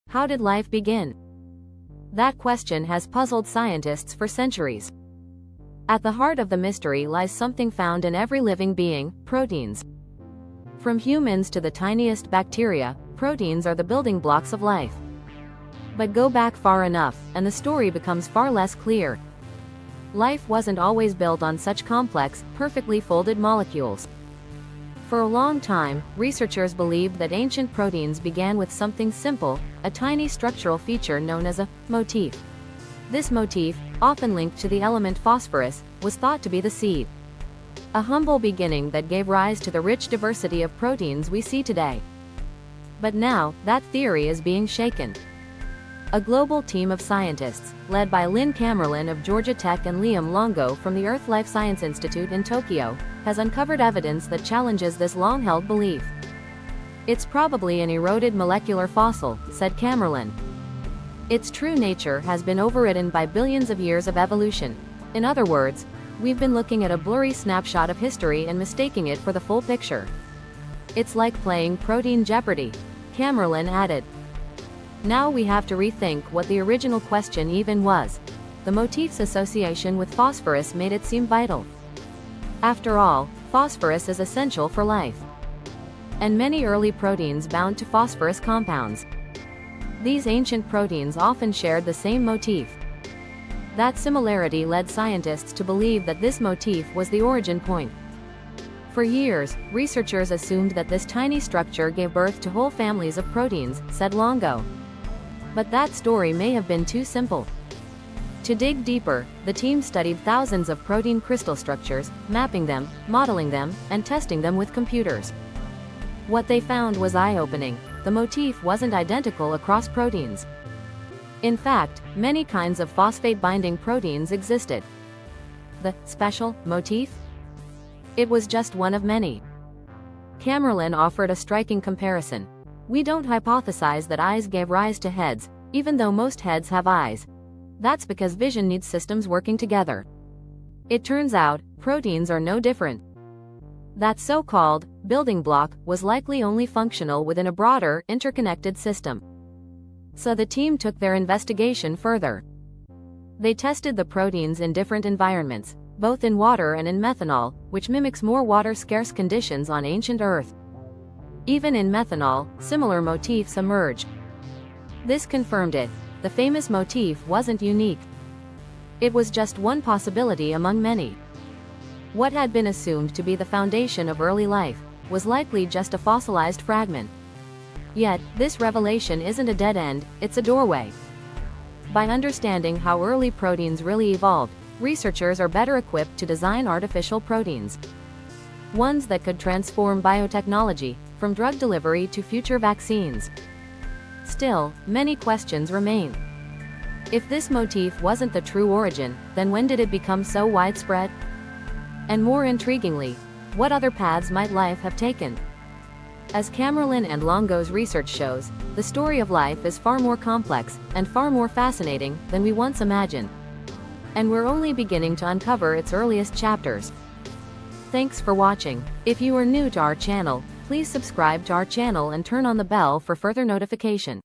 How did life begin? That question has puzzled scientists for centuries. At the heart of the mystery lies something found in every living being: proteins. From humans to the tiniest bacteria, proteins are the building blocks of life. But go back far enough, and the story becomes far less clear. Life wasn't always built on such complex, perfectly folded molecules. For a long time, researchers believed that ancient proteins began with something simple, a tiny structural feature known as a motif. This motif, often linked to the element phosphorus, was thought to be the seed. A humble beginning that gave rise to the rich diversity of proteins we see today. But now, that theory is being shaken. A global team of scientists, led by Lynn Kamerlin of Georgia Tech and Liam Longo from the Earth Life Science Institute in Tokyo, has uncovered evidence that challenges this long-held belief. It's probably an eroded molecular fossil, said Kamerlin. Its true nature has been overridden by billions of years of evolution. In other words, we've been looking at a blurry snapshot of history and mistaking it for the full picture. It's like playing protein Jeopardy, Kamerlin added. Now we have to rethink what the original question even was. The motif's association with phosphorus made it seem vital. After all, phosphorus is essential for life. And many early proteins bound to phosphorus compounds. These ancient proteins often shared the same motif. That similarity led scientists to believe that this motif was the origin point. For years, researchers assumed that this tiny structure gave birth to whole families of proteins, said Longo. But that story may have been too simple. To dig deeper, the team studied thousands of protein crystal structures, mapping them, modeling them, and testing them with computers. What they found was eye-opening. The motif wasn't identical across proteins. In fact, many kinds of phosphate-binding proteins existed. The special motif? It was just one of many. Kamerlin offered a striking comparison. We don't hypothesize that eyes gave rise to heads, even though most heads have eyes. That's because vision needs systems working together. It turns out, proteins are no different. That so-called building block was likely only functional within a broader, interconnected system. So the team took their investigation further. They tested the proteins in different environments, both in water and in methanol, which mimics more water-scarce conditions on ancient Earth. Even in methanol, similar motifs emerged. This confirmed it. The famous motif wasn't unique. It was just one possibility among many. What had been assumed to be the foundation of early life was likely just a fossilized fragment. Yet, this revelation isn't a dead end, it's a doorway. By understanding how early proteins really evolved, researchers are better equipped to design artificial proteins. Ones that could transform biotechnology, from drug delivery to future vaccines. Still, many questions remain. If this motif wasn't the true origin, then when did it become so widespread? And more intriguingly, what other paths might life have taken? As Kamerlin and Longo's research shows, the story of life is far more complex, and far more fascinating, than we once imagined. And we're only beginning to uncover its earliest chapters. Thanks for watching. If you are new to our channel, please subscribe to our channel and turn on the bell for further notification.